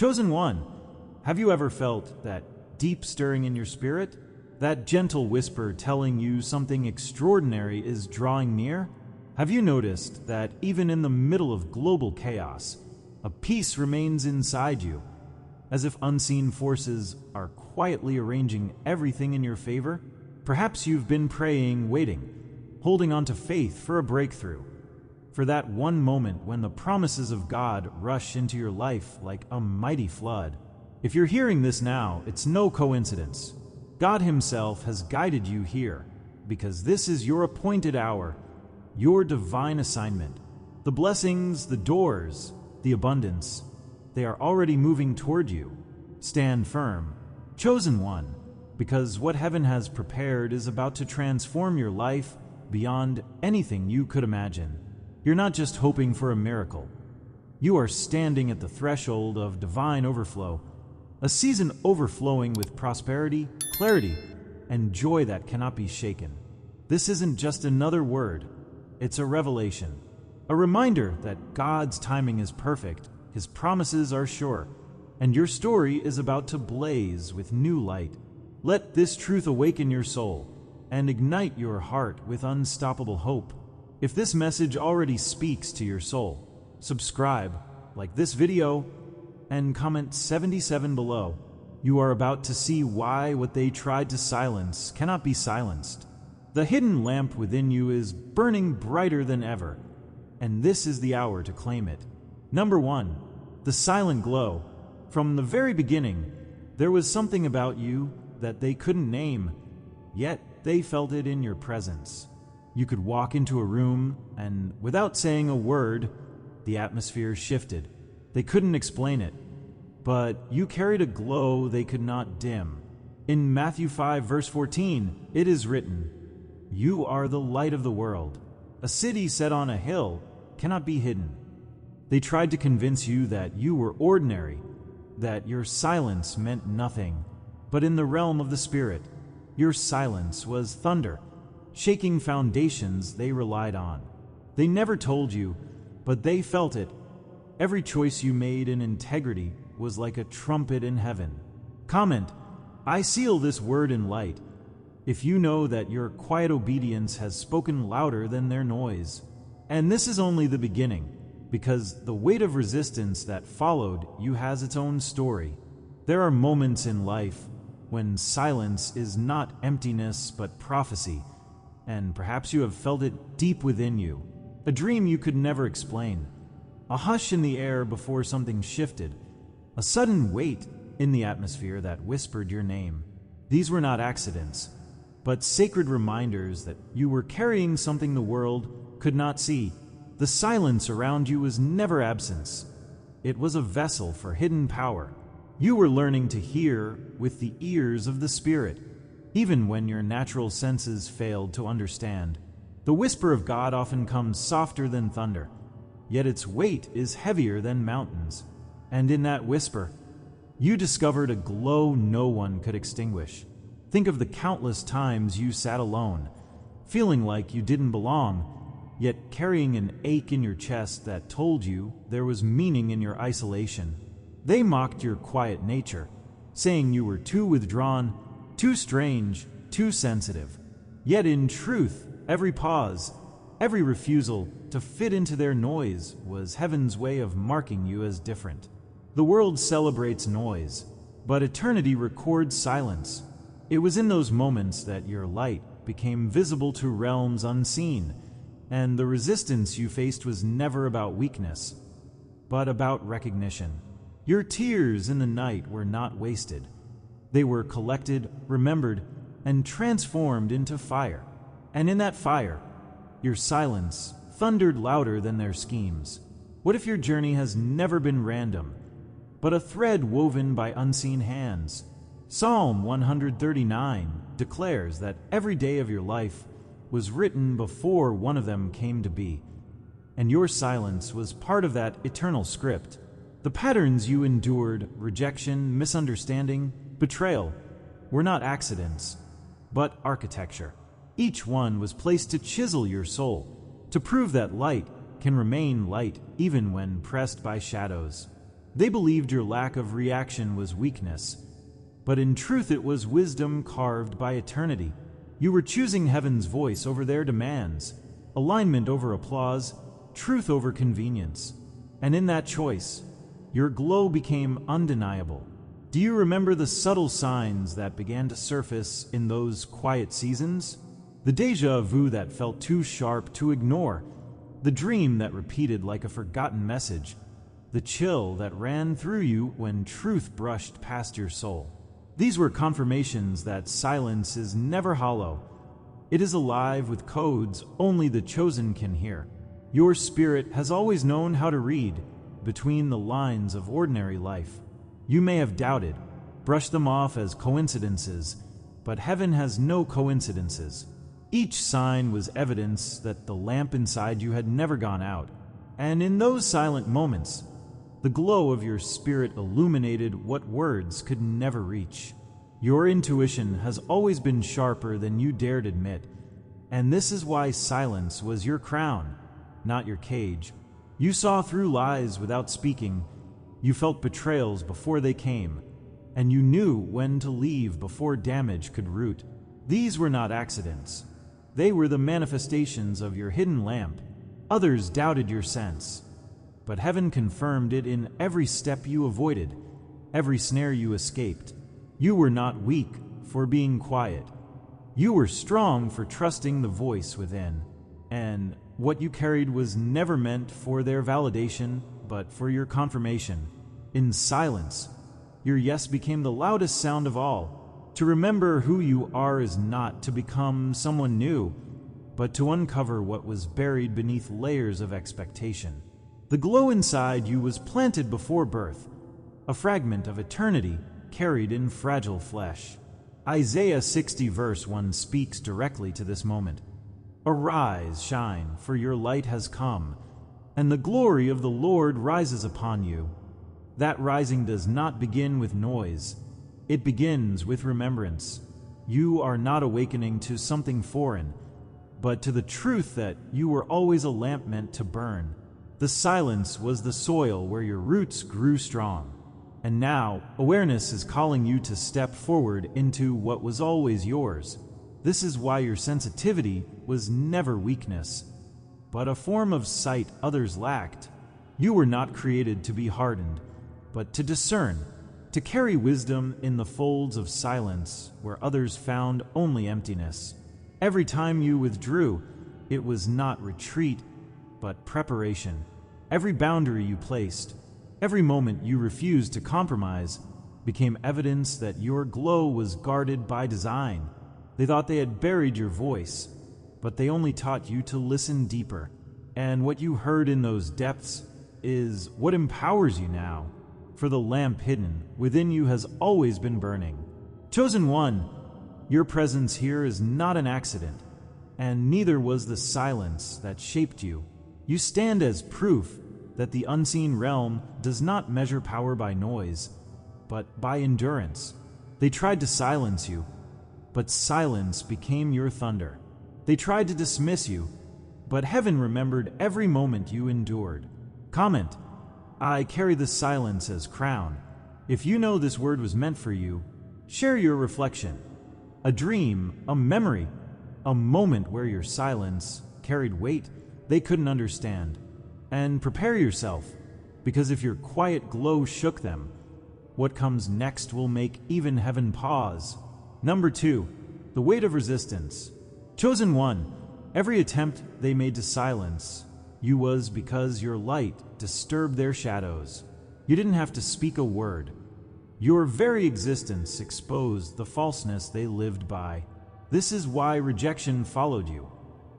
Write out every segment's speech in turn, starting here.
Chosen one, have you ever felt that deep stirring in your spirit? That gentle whisper telling you something extraordinary is drawing near? Have you noticed that even in the middle of global chaos, a peace remains inside you, as if unseen forces are quietly arranging everything in your favor? Perhaps you've been praying, waiting, holding on to faith for a breakthrough, for that one moment when the promises of God rush into your life like a mighty flood. If you're hearing this now, it's no coincidence. God Himself has guided you here, because this is your appointed hour, your divine assignment. The blessings, the doors, the abundance, they are already moving toward you. Stand firm, chosen one, because what heaven has prepared is about to transform your life beyond anything you could imagine. You're not just hoping for a miracle. You are standing at the threshold of divine overflow, a season overflowing with prosperity, clarity, and joy that cannot be shaken. This isn't just another word, it's a revelation, a reminder that God's timing is perfect, His promises are sure, and your story is about to blaze with new light. Let this truth awaken your soul and ignite your heart with unstoppable hope. If this message already speaks to your soul, subscribe, like this video, and comment 77 below. You are about to see why what they tried to silence cannot be silenced. The hidden lamp within you is burning brighter than ever, and this is the hour to claim it. Number 1. The silent glow. From the very beginning, there was something about you that they couldn't name, yet they felt it in your presence. You could walk into a room, and without saying a word, the atmosphere shifted. They couldn't explain it, but you carried a glow they could not dim. In Matthew 5, verse 14, it is written, "You are the light of the world. A city set on a hill cannot be hidden." They tried to convince you that you were ordinary, that your silence meant nothing. But in the realm of the Spirit, your silence was thunder, shaking foundations they relied on. They never told you, but they felt it. Every choice you made in integrity was like a trumpet in heaven. Comment, "I seal this word in light," if you know that your quiet obedience has spoken louder than their noise. And this is only the beginning, because the weight of resistance that followed you has its own story. There are moments in life when silence is not emptiness but prophecy, and perhaps you have felt it deep within you. A dream you could never explain. A hush in the air before something shifted. A sudden weight in the atmosphere that whispered your name. These were not accidents, but sacred reminders that you were carrying something the world could not see. The silence around you was never absence. It was a vessel for hidden power. You were learning to hear with the ears of the Spirit, even when your natural senses failed to understand. The whisper of God often comes softer than thunder, yet its weight is heavier than mountains. And in that whisper, you discovered a glow no one could extinguish. Think of the countless times you sat alone, feeling like you didn't belong, yet carrying an ache in your chest that told you there was meaning in your isolation. They mocked your quiet nature, saying you were too withdrawn, too strange, too sensitive. Yet in truth, every pause, every refusal to fit into their noise was heaven's way of marking you as different. The world celebrates noise, but eternity records silence. It was in those moments that your light became visible to realms unseen, and the resistance you faced was never about weakness, but about recognition. Your tears in the night were not wasted. They were collected, remembered, and transformed into fire. And in that fire, your silence thundered louder than their schemes. What if your journey has never been random, but a thread woven by unseen hands? Psalm 139 declares that every day of your life was written before one of them came to be, and your silence was part of that eternal script. The patterns you endured, rejection, misunderstanding, betrayal, were not accidents, but architecture. Each one was placed to chisel your soul, to prove that light can remain light even when pressed by shadows. They believed your lack of reaction was weakness, but in truth it was wisdom carved by eternity. You were choosing heaven's voice over their demands, alignment over applause, truth over convenience. And in that choice, your glow became undeniable. Do you remember the subtle signs that began to surface in those quiet seasons? The déjà vu that felt too sharp to ignore, the dream that repeated like a forgotten message, the chill that ran through you when truth brushed past your soul. These were confirmations that silence is never hollow. It is alive with codes only the chosen can hear. Your spirit has always known how to read between the lines of ordinary life. You may have doubted, brushed them off as coincidences, but heaven has no coincidences. Each sign was evidence that the lamp inside you had never gone out. And in those silent moments, the glow of your spirit illuminated what words could never reach. Your intuition has always been sharper than you dared admit, and this is why silence was your crown, not your cage. You saw through lies without speaking, you felt betrayals before they came, and you knew when to leave before damage could root. These were not accidents. They were the manifestations of your hidden lamp. Others doubted your sense, but heaven confirmed it in every step you avoided, every snare you escaped. You were not weak for being quiet. You were strong for trusting the voice within. And what you carried was never meant for their validation, but for your confirmation. In silence, your yes became the loudest sound of all. To remember who you are is not to become someone new, but to uncover what was buried beneath layers of expectation. The glow inside you was planted before birth, a fragment of eternity carried in fragile flesh. Isaiah 60 verse 1 speaks directly to this moment. Arise, shine, for your light has come, and the glory of the Lord rises upon you. That rising does not begin with noise. It begins with remembrance. You are not awakening to something foreign, but to the truth that you were always a lamp meant to burn. The silence was the soil where your roots grew strong. And now, awareness is calling you to step forward into what was always yours. This is why your sensitivity was never weakness, but a form of sight others lacked. You were not created to be hardened, but to discern, to carry wisdom in the folds of silence where others found only emptiness. Every time you withdrew, it was not retreat, but preparation. Every boundary you placed, every moment you refused to compromise, became evidence that your glow was guarded by design. They thought they had buried your voice, but they only taught you to listen deeper. And what you heard in those depths is what empowers you now. For the lamp hidden within you has always been burning. Chosen one, your presence here is not an accident, and neither was the silence that shaped you. You stand as proof that the unseen realm does not measure power by noise, but by endurance. They tried to silence you, but silence became your thunder. They tried to dismiss you, but heaven remembered every moment you endured. Comment, I carry the silence as crown. If you know this word was meant for you, share your reflection. A dream, a memory, a moment where your silence carried weight they couldn't understand. And prepare yourself, because if your quiet glow shook them, what comes next will make even heaven pause. Number 2, the weight of resistance. Chosen one, every attempt they made to silence you was because your light disturbed their shadows. You didn't have to speak a word. Your very existence exposed the falseness they lived by. This is why rejection followed you,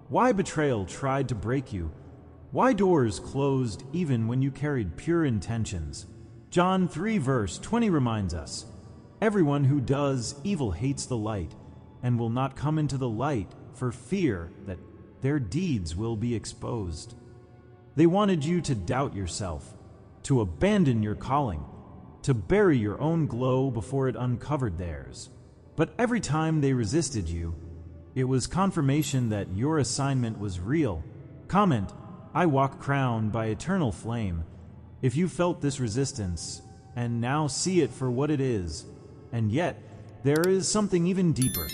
why betrayal tried to break you, why doors closed even when you carried pure intentions. John 3 verse 20 reminds us, everyone who does evil hates the light and will not come into the light for fear that their deeds will be exposed. They wanted you to doubt yourself, to abandon your calling, to bury your own glow before it uncovered theirs. But every time they resisted you, it was confirmation that your assignment was real. Comment, I walk crowned by eternal flame, If you felt this resistance and now see it for what it is, and yet there is something even deeper,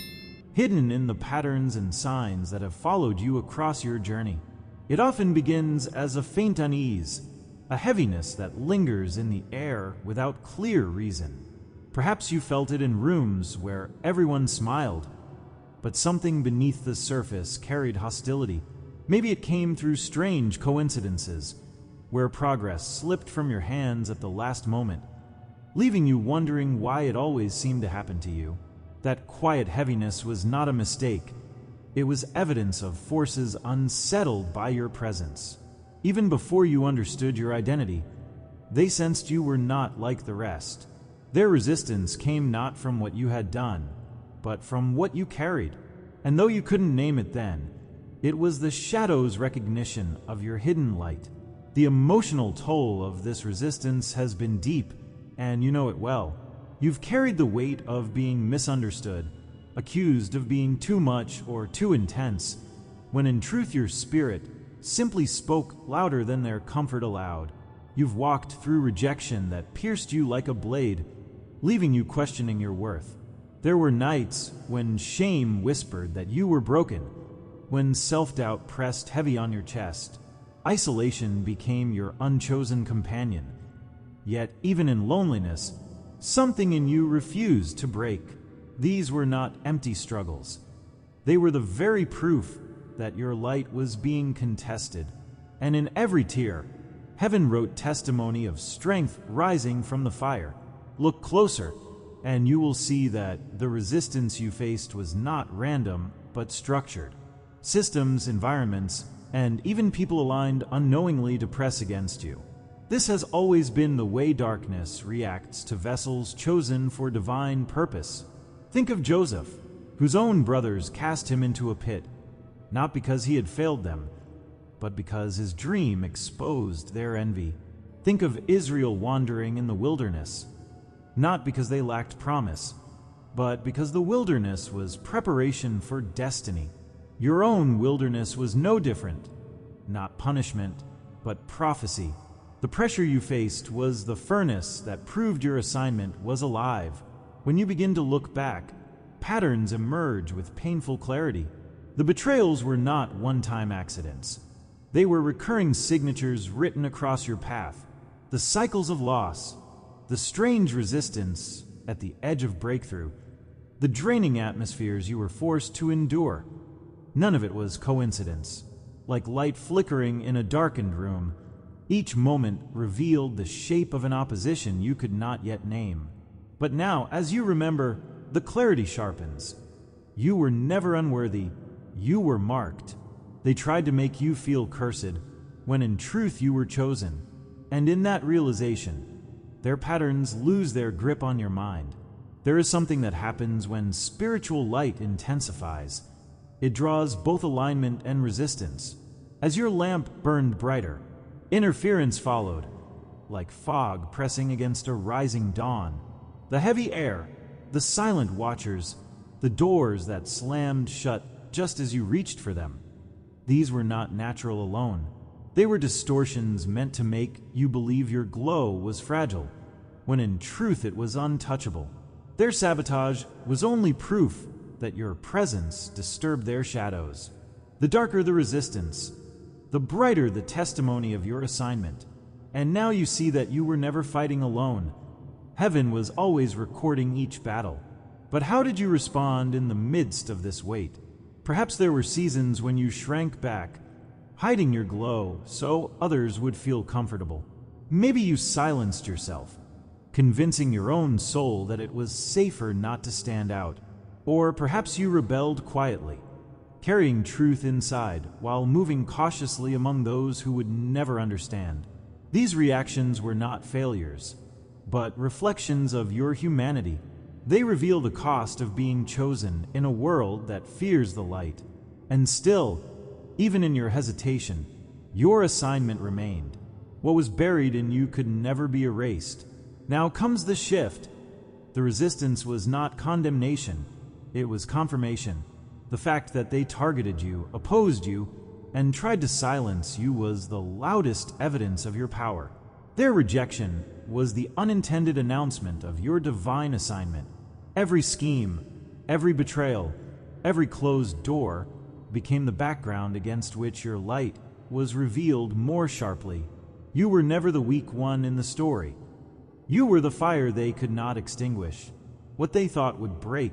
hidden in the patterns and signs that have followed you across your journey. It often begins as a faint unease, a heaviness that lingers in the air without clear reason. Perhaps you felt it in rooms where everyone smiled, but something beneath the surface carried hostility. Maybe it came through strange coincidences, where progress slipped from your hands at the last moment, leaving you wondering why it always seemed to happen to you. That quiet heaviness was not a mistake. It was evidence of forces unsettled by your presence. Even before you understood your identity, they sensed you were not like the rest. Their resistance came not from what you had done, but from what you carried. And though you couldn't name it then, it was the shadow's recognition of your hidden light. The emotional toll of this resistance has been deep, and you know it well. You've carried the weight of being misunderstood, accused of being too much or too intense, when in truth your spirit simply spoke louder than their comfort allowed. You've walked through rejection that pierced you like a blade, leaving you questioning your worth. There were nights when shame whispered that you were broken, when self-doubt pressed heavy on your chest. Isolation became your unchosen companion. Yet, even in loneliness, something in you refused to break. These were not empty struggles. They were the very proof that your light was being contested. And in every tear, heaven wrote testimony of strength rising from the fire. Look closer, and you will see that the resistance you faced was not random, but structured. Systems, environments, and even people aligned unknowingly to press against you. This has always been the way darkness reacts to vessels chosen for divine purpose. Think of Joseph, whose own brothers cast him into a pit, not because he had failed them, but because his dream exposed their envy. Think of Israel wandering in the wilderness, not because they lacked promise, but because the wilderness was preparation for destiny. Your own wilderness was no different, not punishment, but prophecy. The pressure you faced was the furnace that proved your assignment was alive. When you begin to look back, patterns emerge with painful clarity. The betrayals were not one-time accidents. They were recurring signatures written across your path. The cycles of loss, the strange resistance at the edge of breakthrough, the draining atmospheres you were forced to endure. None of it was coincidence. Like light flickering in a darkened room, each moment revealed the shape of an opposition you could not yet name. But now, as you remember, the clarity sharpens. You were never unworthy. You were marked. They tried to make you feel cursed, when in truth you were chosen. And in that realization, their patterns lose their grip on your mind. There is something that happens when spiritual light intensifies. It draws both alignment and resistance. As your lamp burned brighter, interference followed, like fog pressing against a rising dawn. The heavy air, the silent watchers, the doors that slammed shut just as you reached for them. These were not natural alone. They were distortions meant to make you believe your glow was fragile, when in truth it was untouchable. Their sabotage was only proof that your presence disturbed their shadows. The darker the resistance, the brighter the testimony of your assignment. And now you see that you were never fighting alone. Heaven was always recording each battle. But how did you respond in the midst of this weight? Perhaps there were seasons when you shrank back, hiding your glow so others would feel comfortable. Maybe you silenced yourself, convincing your own soul that it was safer not to stand out. Or perhaps you rebelled quietly, carrying truth inside while moving cautiously among those who would never understand. These reactions were not failures, but reflections of your humanity. They reveal the cost of being chosen in a world that fears the light. And still, even in your hesitation, your assignment remained. What was buried in you could never be erased. Now comes the shift. The resistance was not condemnation, it was confirmation. The fact that they targeted you, opposed you, and tried to silence you was the loudest evidence of your power. Their rejection was the unintended announcement of your divine assignment. Every scheme, every betrayal, every closed door became the background against which your light was revealed more sharply. You were never the weak one in the story. You were the fire they could not extinguish. What they thought would break,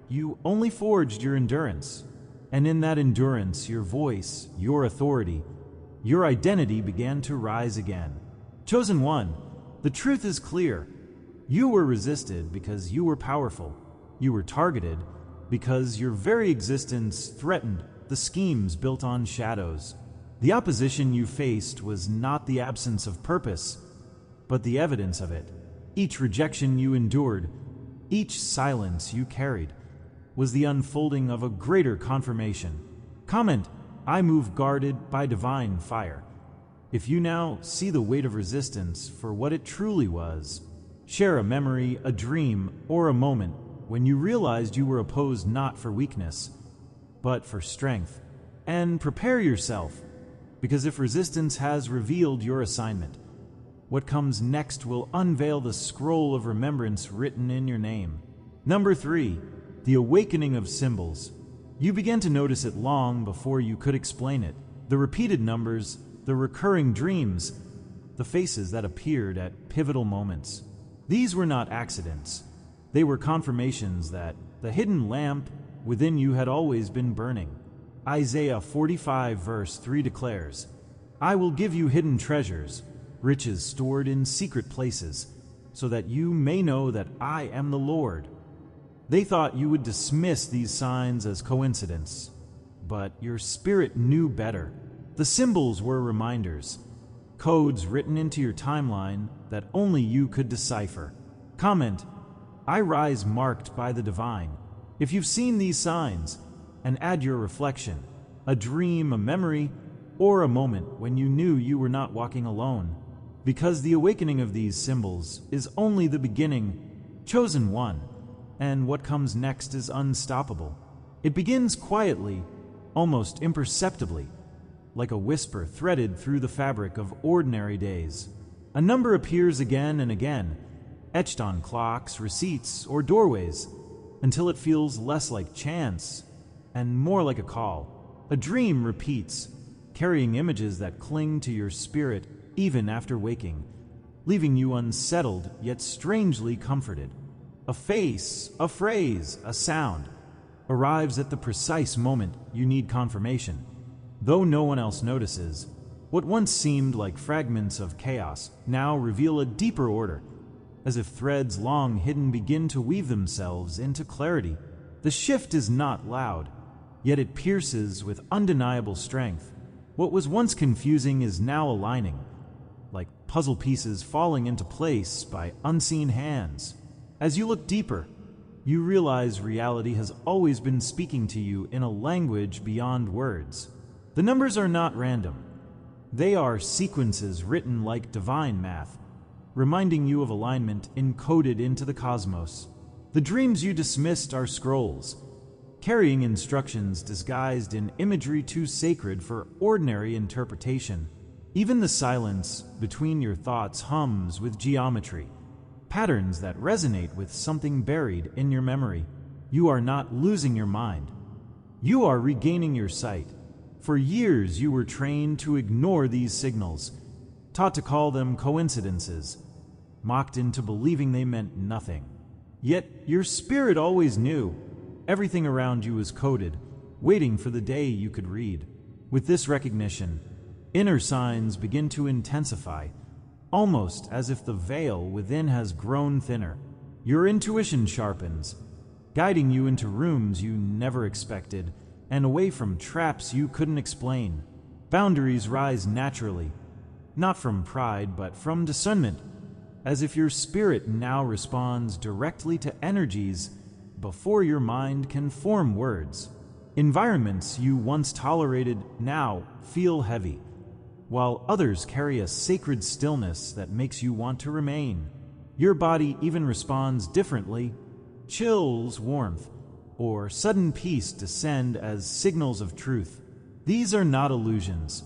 you only forged your endurance. And in that endurance, your voice, your authority, your identity began to rise again. Chosen one, the truth is clear. You were resisted because you were powerful. You were targeted because your very existence threatened the schemes built on shadows. The opposition you faced was not the absence of purpose, but the evidence of it. Each rejection you endured, each silence you carried, was the unfolding of a greater confirmation. Comment, I move guarded by divine fire. If you now see the weight of resistance for what it truly was, share a memory, a dream, or a moment when you realized you were opposed not for weakness, but for strength. And prepare yourself, because if resistance has revealed your assignment, what comes next will unveil the scroll of remembrance written in your name. Number 3, the awakening of symbols. You began to notice it long before you could explain it. The repeated numbers, the recurring dreams, the faces that appeared at pivotal moments. These were not accidents. They were confirmations that the hidden lamp within you had always been burning. Isaiah 45 verse 3 declares, I will give you hidden treasures, riches stored in secret places, so that you may know that I am the Lord. They thought you would dismiss these signs as coincidence, but your spirit knew better. The symbols were reminders, codes written into your timeline that only you could decipher. Comment, I rise marked by the divine. If you've seen these signs, and add your reflection, a dream, a memory, or a moment when you knew you were not walking alone. Because the awakening of these symbols is only the beginning, chosen one, and what comes next is unstoppable. It begins quietly, almost imperceptibly, like a whisper threaded through the fabric of ordinary days. A number appears again and again, etched on clocks, receipts, or doorways, until it feels less like chance and more like a call. A dream repeats, carrying images that cling to your spirit even after waking, leaving you unsettled yet strangely comforted. A face, a phrase, a sound arrives at the precise moment you need confirmation. Though no one else notices, what once seemed like fragments of chaos now reveal a deeper order, as if threads long hidden begin to weave themselves into clarity. The shift is not loud, yet it pierces with undeniable strength. What was once confusing is now aligning, like puzzle pieces falling into place by unseen hands. As you look deeper, you realize reality has always been speaking to you in a language beyond words. The numbers are not random. They are sequences written like divine math, reminding you of alignment encoded into the cosmos. The dreams you dismissed are scrolls, carrying instructions disguised in imagery too sacred for ordinary interpretation. Even the silence between your thoughts hums with geometry, patterns that resonate with something buried in your memory. You are not losing your mind. You are regaining your sight. For years you were trained to ignore these signals, taught to call them coincidences, mocked into believing they meant nothing. Yet your spirit always knew. Everything around you was coded, waiting for the day you could read. With this recognition, inner signs begin to intensify, almost as if the veil within has grown thinner. Your intuition sharpens, guiding you into rooms you never expected and away from traps you couldn't explain. Boundaries rise naturally, not from pride but from discernment, as if your spirit now responds directly to energies before your mind can form words. Environments you once tolerated now feel heavy, while others carry a sacred stillness that makes you want to remain. Your body even responds differently. Chills, warmth, or sudden peace descend as signals of truth. These are not illusions.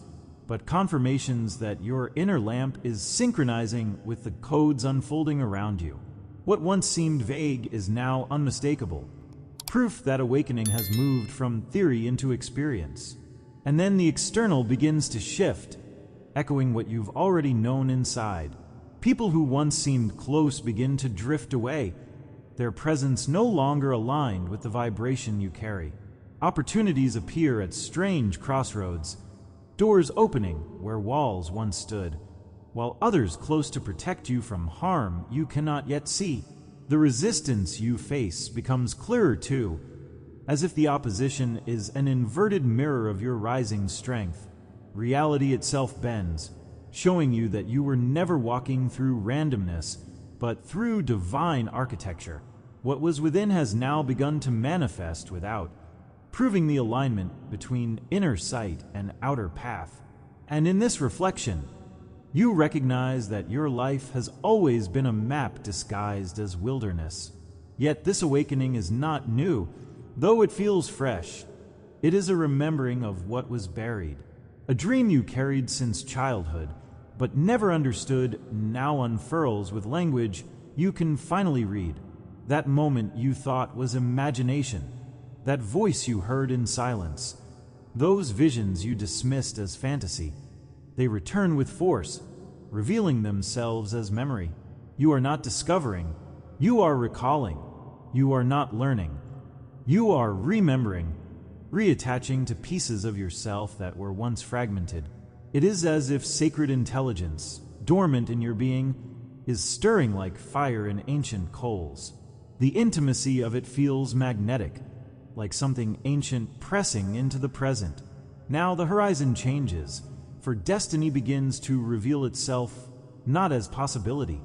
but confirmations that your inner lamp is synchronizing with the codes unfolding around you. What once seemed vague is now unmistakable. Proof that awakening has moved from theory into experience. And then the external begins to shift, echoing what you've already known inside. People who once seemed close begin to drift away, their presence no longer aligned with the vibration you carry. Opportunities appear at strange crossroads, doors opening where walls once stood, while others close to protect you from harm you cannot yet see. The resistance you face becomes clearer too, as if the opposition is an inverted mirror of your rising strength. Reality itself bends, showing you that you were never walking through randomness, but through divine architecture. What was within has now begun to manifest without, proving the alignment between inner sight and outer path. And in this reflection, you recognize that your life has always been a map disguised as wilderness. Yet this awakening is not new, though it feels fresh. It is a remembering of what was buried. A dream you carried since childhood, but never understood, now unfurls with language you can finally read. That moment you thought was imagination, that voice you heard in silence, those visions you dismissed as fantasy, they return with force, revealing themselves as memory. You are not discovering, you are recalling. You are not learning, you are remembering, reattaching to pieces of yourself that were once fragmented. It is as if sacred intelligence, dormant in your being, is stirring like fire in ancient coals. The intimacy of it feels magnetic, like something ancient pressing into the present. Now the horizon changes, for destiny begins to reveal itself not as possibility,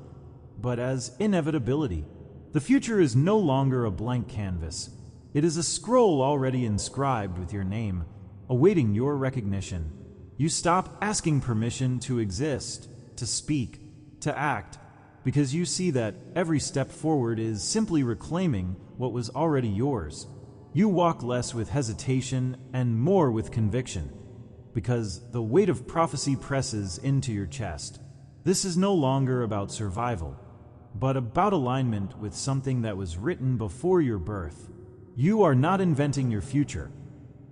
but as inevitability. The future is no longer a blank canvas. It is a scroll already inscribed with your name, awaiting your recognition. You stop asking permission to exist, to speak, to act, because you see that every step forward is simply reclaiming what was already yours. You walk less with hesitation and more with conviction, because the weight of prophecy presses into your chest. This is no longer about survival, but about alignment with something that was written before your birth. You are not inventing your future.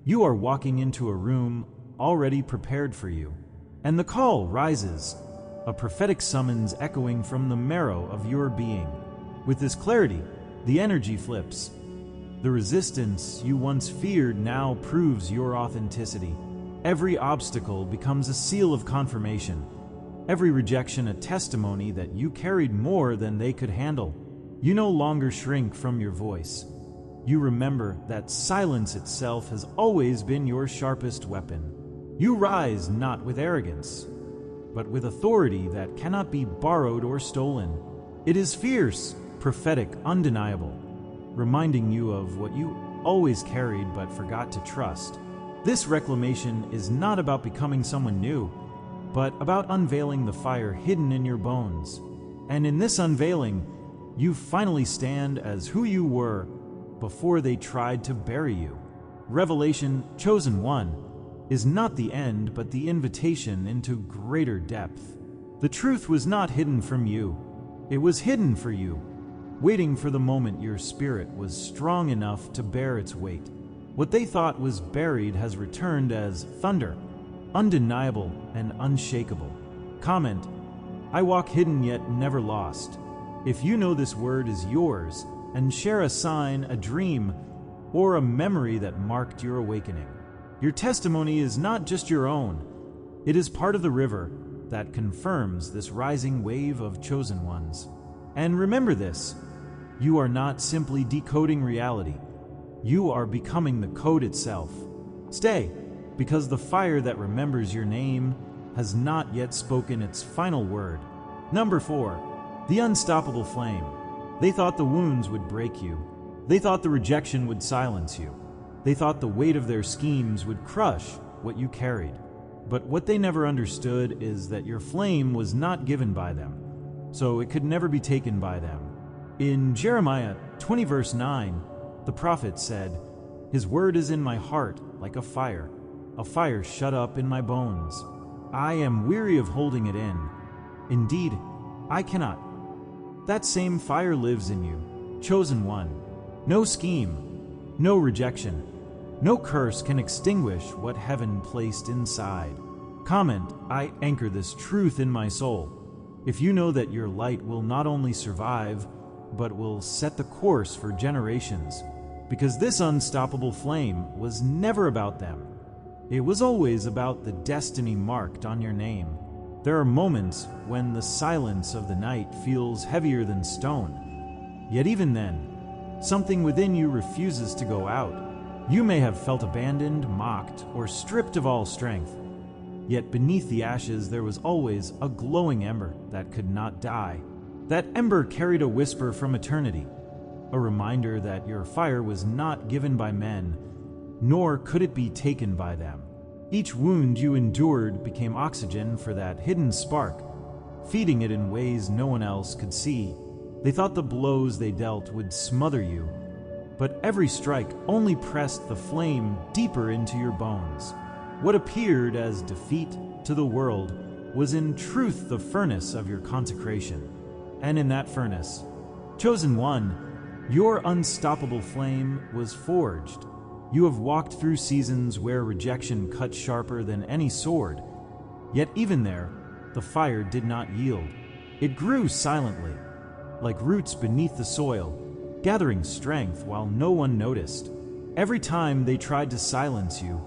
You are walking into a room already prepared for you. And the call rises, a prophetic summons echoing from the marrow of your being. With this clarity, the energy flips. The resistance you once feared now proves your authenticity. Every obstacle becomes a seal of confirmation. Every rejection a testimony that you carried more than they could handle. You no longer shrink from your voice. You remember that silence itself has always been your sharpest weapon. You rise not with arrogance, but with authority that cannot be borrowed or stolen. It is fierce, prophetic, undeniable, reminding you of what you always carried but forgot to trust. This reclamation is not about becoming someone new, but about unveiling the fire hidden in your bones. And in this unveiling, you finally stand as who you were before they tried to bury you. Revelation, chosen one, is not the end but the invitation into greater depth. The truth was not hidden from you. It was hidden for you, waiting for the moment your spirit was strong enough to bear its weight. What they thought was buried has returned as thunder, undeniable and unshakable. Comment, I walk hidden yet never lost. If you know this word is yours, and share a sign, a dream, or a memory that marked your awakening. Your testimony is not just your own. It is part of the river that confirms this rising wave of chosen ones. And remember this, you are not simply decoding reality. You are becoming the code itself. Stay, because the fire that remembers your name has not yet spoken its final word. Number 4, the unstoppable flame. They thought the wounds would break you. They thought the rejection would silence you. They thought the weight of their schemes would crush what you carried. But what they never understood is that your flame was not given by them, so it could never be taken by them. In Jeremiah 20 verse 9, the prophet said, "His word is in my heart like a fire shut up in my bones." I am weary of holding it in. Indeed, I cannot. That same fire lives in you, chosen one. No scheme, no rejection, no curse can extinguish what heaven placed inside. Comment, I anchor this truth in my soul. If you know that your light will not only survive, but will set the course for generations, because this unstoppable flame was never about them. It was always about the destiny marked on your name. There are moments when the silence of the night feels heavier than stone. Yet even then, something within you refuses to go out. You may have felt abandoned, mocked, or stripped of all strength. Yet beneath the ashes there was always a glowing ember that could not die. That ember carried a whisper from eternity, a reminder that your fire was not given by men, nor could it be taken by them. Each wound you endured became oxygen for that hidden spark, feeding it in ways no one else could see. They thought the blows they dealt would smother you, but every strike only pressed the flame deeper into your bones. What appeared as defeat to the world was in truth the furnace of your consecration. And in that furnace, chosen one, your unstoppable flame was forged. You have walked through seasons where rejection cut sharper than any sword. Yet even there, the fire did not yield. It grew silently, like roots beneath the soil, gathering strength while no one noticed. Every time they tried to silence you,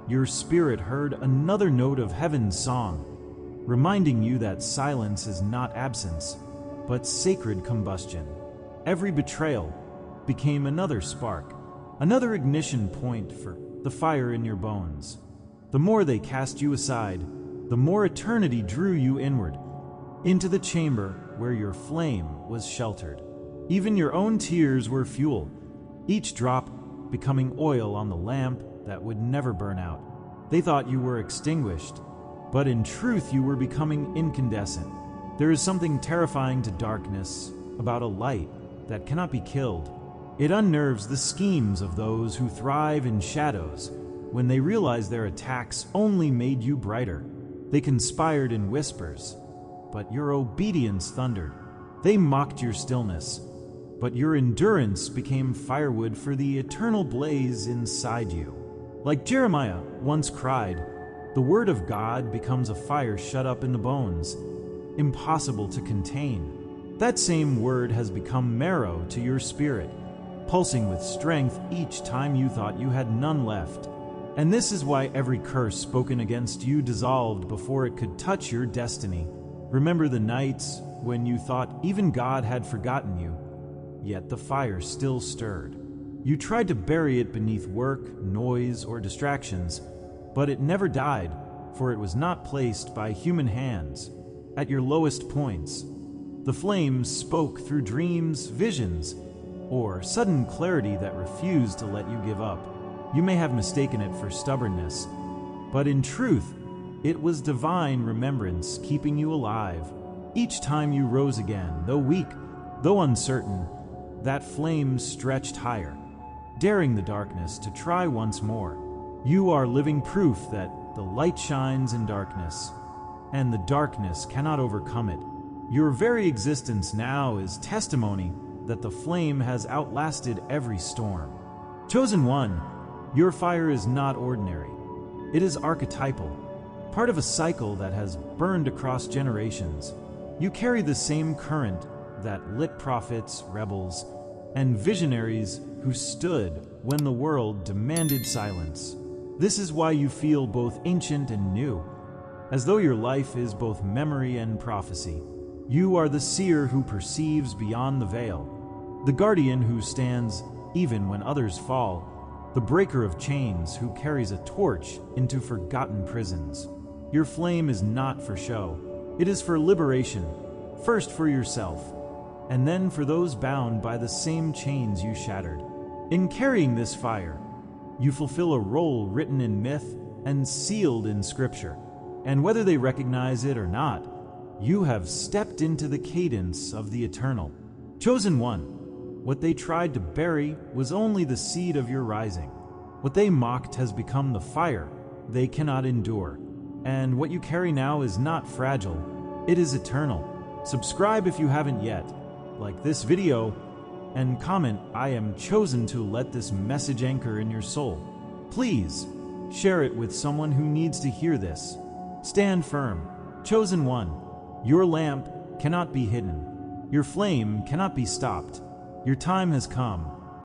your spirit heard another note of heaven's song, reminding you that silence is not absence, but sacred combustion. Every betrayal became another spark, another ignition point for the fire in your bones. The more they cast you aside, the more eternity drew you inward, into the chamber where your flame was sheltered. Even your own tears were fuel, each drop becoming oil on the lamp that would never burn out. They thought you were extinguished, but in truth you were becoming incandescent. There is something terrifying to darkness about a light that cannot be killed. It unnerves the schemes of those who thrive in shadows when they realize their attacks only made you brighter. They conspired in whispers, but your obedience thundered. They mocked your stillness, but your endurance became firewood for the eternal blaze inside you. Like Jeremiah once cried, the word of God becomes a fire shut up in the bones, impossible to contain. That same word has become marrow to your spirit, pulsing with strength each time you thought you had none left. And this is why every curse spoken against you dissolved before it could touch your destiny. Remember the nights when you thought even God had forgotten you, yet the fire still stirred. You tried to bury it beneath work, noise, or distractions, but it never died, for it was not placed by human hands. At your lowest points, the flames spoke through dreams, visions, or sudden clarity that refused to let you give up. You may have mistaken it for stubbornness, but in truth, it was divine remembrance keeping you alive. Each time you rose again, though weak, though uncertain, that flame stretched higher, daring the darkness to try once more. You are living proof that the light shines in darkness, and the darkness cannot overcome it. Your very existence now is testimony that the flame has outlasted every storm. Chosen one, your fire is not ordinary. It is archetypal, part of a cycle that has burned across generations. You carry the same current that lit prophets, rebels, and visionaries who stood when the world demanded silence. This is why you feel both ancient and new, as though your life is both memory and prophecy. You are the seer who perceives beyond the veil, the guardian who stands even when others fall, the breaker of chains who carries a torch into forgotten prisons. Your flame is not for show. It is for liberation, first for yourself, and then for those bound by the same chains you shattered. In carrying this fire, you fulfill a role written in myth and sealed in scripture, and whether they recognize it or not, you have stepped into the cadence of the eternal. Chosen one, what they tried to bury was only the seed of your rising. What they mocked has become the fire they cannot endure. And what you carry now is not fragile, it is eternal. Subscribe if you haven't yet, like this video, and comment, "I am chosen to let this message anchor in your soul." Please, share it with someone who needs to hear this. Stand firm. Chosen one, your lamp cannot be hidden. Your flame cannot be stopped. Your time has come.